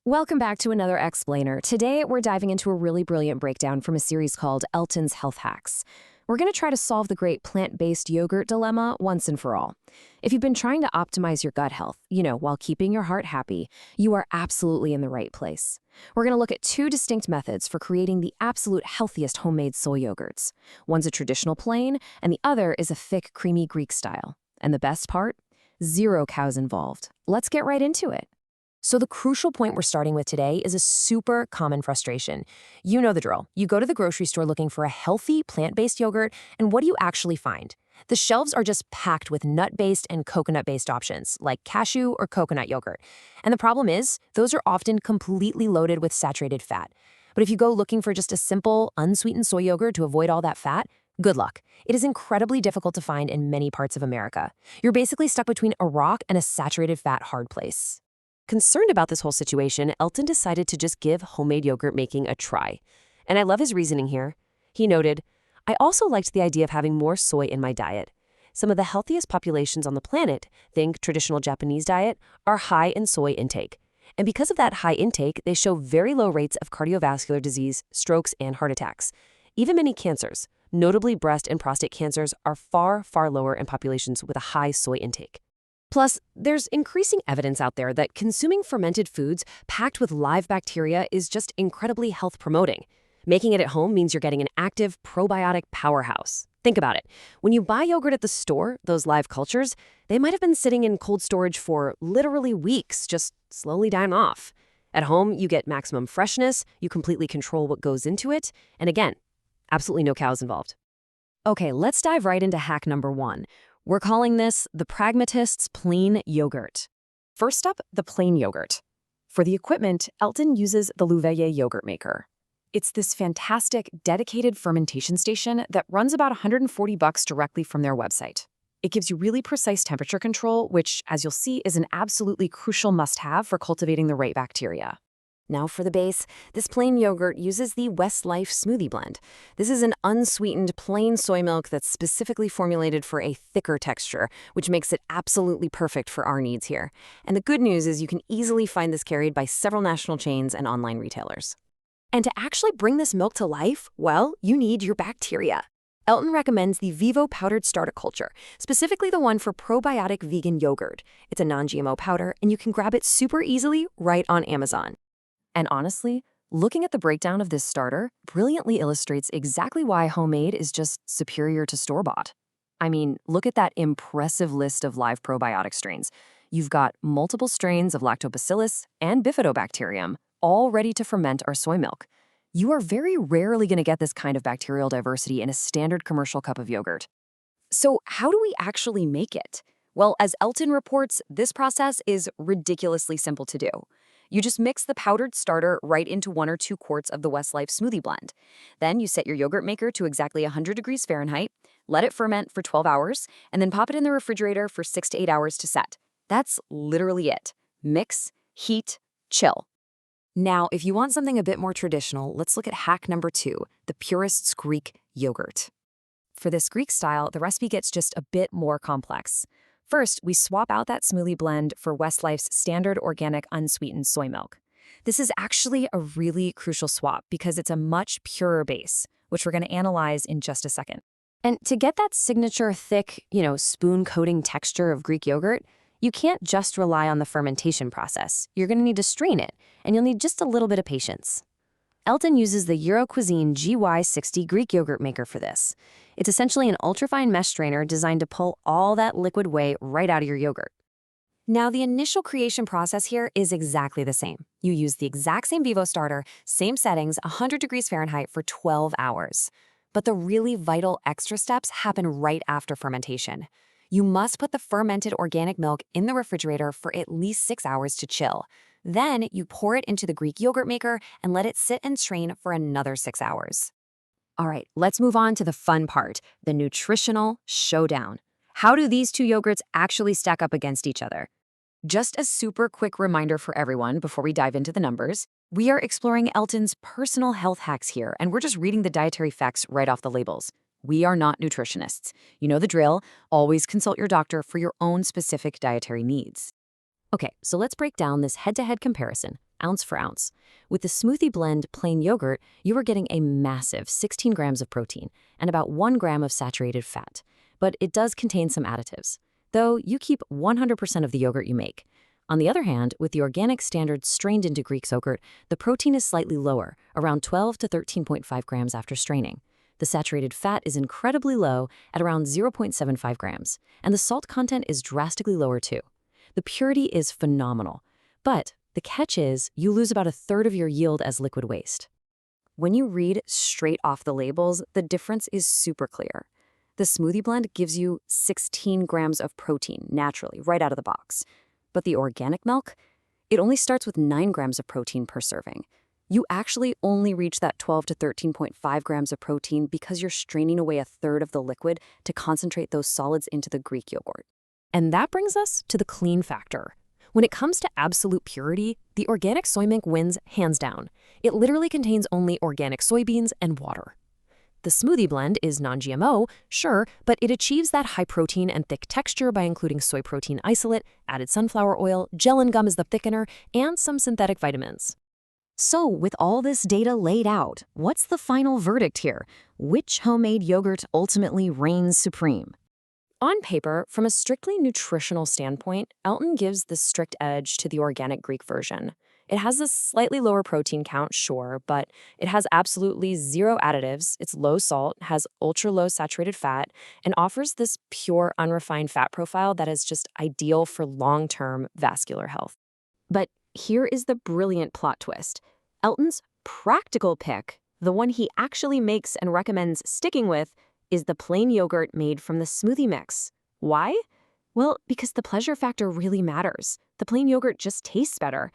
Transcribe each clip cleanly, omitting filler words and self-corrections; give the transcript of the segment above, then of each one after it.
Welcome back to another Explainer. Today, we're diving into a really brilliant breakdown from a series called Elton's Health Hacks. We're going to try to solve the great plant-based yogurt dilemma once and for all. If you've been trying to optimize your gut health, while keeping your heart happy, you are absolutely in the right place. We're going to look at two distinct methods for creating the absolute healthiest homemade soy yogurts. One's a traditional plain, and the other is a thick, creamy Greek style. And the best part? Zero cows involved. Let's get right into it. So the crucial point we're starting with today is a super common frustration. You know the drill. You go to the grocery store looking for a healthy, plant-based yogurt, and what do you actually find? The shelves are just packed with nut-based and coconut-based options, like cashew or coconut yogurt. And the problem is, those are often completely loaded with saturated fat. But if you go looking for just a simple, unsweetened soy yogurt to avoid all that fat, good luck. It is incredibly difficult to find in many parts of America. You're basically stuck between a rock and a saturated fat hard place. Concerned about this whole situation, Elton decided to just give homemade yogurt making a try. And I love his reasoning here. He noted, "I also liked the idea of having more soy in my diet. Some of the healthiest populations on the planet, think traditional Japanese diet, are high in soy intake. And because of that high intake, they show very low rates of cardiovascular disease, strokes, and heart attacks. Even many cancers, notably breast and prostate cancers, are far, far lower in populations with a high soy intake. Plus, there's increasing evidence out there that consuming fermented foods packed with live bacteria is just incredibly health-promoting. Making it at home means you're getting an active probiotic powerhouse. Think about it. When you buy yogurt at the store, those live cultures, they might have been sitting in cold storage for literally weeks, just slowly dying off. At home, you get maximum freshness, you completely control what goes into it, and again, absolutely no cows involved. Okay, let's dive right into hack number 1. We're calling this the Pragmatist's Plain Yogurt. First up, the plain yogurt. For the equipment, Elton uses the Luvele yogurt maker. It's this fantastic, dedicated fermentation station that runs about $140 directly from their website. It gives you really precise temperature control, which, as you'll see, is an absolutely crucial must-have for cultivating the right bacteria. Now for the base, this plain yogurt uses the Westlife Smoothie Blend. This is an unsweetened plain soy milk that's specifically formulated for a thicker texture, which makes it absolutely perfect for our needs here. And the good news is you can easily find this carried by several national chains and online retailers. And to actually bring this milk to life, well, you need your bacteria. Elton recommends the VIVO powdered starter culture, specifically the one for probiotic vegan yogurt. It's a non-GMO powder, and you can grab it super easily right on Amazon. And honestly, looking at the breakdown of this starter brilliantly illustrates exactly why homemade is just superior to store-bought. I mean, look at that impressive list of live probiotic strains. You've got multiple strains of lactobacillus and bifidobacterium, all ready to ferment our soy milk. You are very rarely going to get this kind of bacterial diversity in a standard commercial cup of yogurt. So how do we actually make it? Well, as Elton reports, this process is ridiculously simple to do. You just mix the powdered starter right into 1 or 2 quarts of the Westlife Smoothie Blend. Then you set your yogurt maker to exactly 100 degrees Fahrenheit, let it ferment for 12 hours, and then pop it in the refrigerator for 6 to 8 hours to set. That's literally it. Mix, heat, chill. Now, if you want something a bit more traditional, let's look at hack number 2, the Purist's Greek yogurt. For this Greek style, the recipe gets just a bit more complex. First, we swap out that smoothie blend for Westlife's standard organic unsweetened soy milk. This is actually a really crucial swap because it's a much purer base, which we're going to analyze in just a second. And to get that signature thick, spoon-coating texture of Greek yogurt, you can't just rely on the fermentation process. You're going to need to strain it, and you'll need just a little bit of patience. Elton uses the Cuisine GY60 Greek yogurt maker for this. It's essentially an ultrafine mesh strainer designed to pull all that liquid whey right out of your yogurt. Now, the initial creation process here is exactly the same. You use the exact same VIVO starter, same settings, 100 degrees Fahrenheit for 12 hours. But the really vital extra steps happen right after fermentation. You must put the fermented organic milk in the refrigerator for at least 6 hours to chill. Then you pour it into the Greek yogurt maker and let it sit and strain for another 6 hours. All right, let's move on to the fun part, the Nutritional Showdown. How do these two yogurts actually stack up against each other? Just a super quick reminder for everyone before we dive into the numbers, we are exploring Elton's personal health hacks here, and we're just reading the dietary facts right off the labels. We are not nutritionists. You know the drill. Always consult your doctor for your own specific dietary needs. Okay, so let's break down this head-to-head comparison. ounce for ounce. With the smoothie blend plain yogurt, you are getting a massive 16 grams of protein and about 1 gram of saturated fat. But it does contain some additives, though you keep 100% of the yogurt you make. On the other hand, with the organic standard strained into Greek yogurt, the protein is slightly lower, around 12 to 13.5 grams after straining. The saturated fat is incredibly low at around 0.75 grams, and the salt content is drastically lower too. The purity is phenomenal, but the catch is you lose about a third of your yield as liquid waste. When you read straight off the labels, the difference is super clear. The smoothie blend gives you 16 grams of protein naturally, right out of the box. But the organic milk, it only starts with 9 grams of protein per serving. You actually only reach that 12 to 13.5 grams of protein because you're straining away a third of the liquid to concentrate those solids into the Greek yogurt. And that brings us to the clean factor. When it comes to absolute purity, the organic soy milk wins hands down. It literally contains only organic soybeans and water. The smoothie blend is non-GMO, sure, but it achieves that high protein and thick texture by including soy protein isolate, added sunflower oil, gel and gum as the thickener, and some synthetic vitamins. So, with all this data laid out, what's the final verdict here? Which homemade yogurt ultimately reigns supreme? On paper, from a strictly nutritional standpoint, Elton gives the strict edge to the organic Greek version. It has a slightly lower protein count, sure, but it has absolutely zero additives, it's low salt, has ultra-low saturated fat, and offers this pure, unrefined fat profile that is just ideal for long-term vascular health. But here is the brilliant plot twist. Elton's practical pick, the one he actually makes and recommends sticking with, is the plain yogurt made from the smoothie mix. Why? Well, because the pleasure factor really matters. The plain yogurt just tastes better.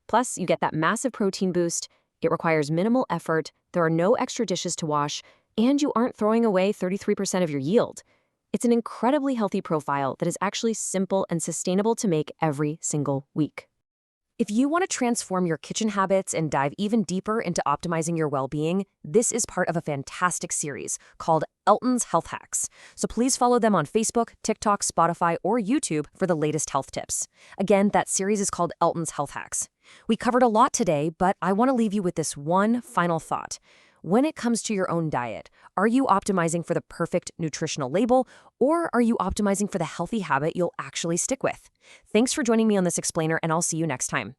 Plus, you get that massive protein boost, it requires minimal effort, there are no extra dishes to wash, and you aren't throwing away 33% of your yield. It's an incredibly healthy profile that is actually simple and sustainable to make every single week. If you want to transform your kitchen habits and dive even deeper into optimizing your well-being, this is part of a fantastic series called Elton's Health Hacks. So please follow them on Facebook, TikTok, Spotify, or YouTube for the latest health tips. Again, that series is called Elton's Health Hacks. We covered a lot today, but I want to leave you with this one final thought. When it comes to your own diet, are you optimizing for the perfect nutritional label, or are you optimizing for the healthy habit you'll actually stick with? Thanks for joining me on this explainer, and I'll see you next time.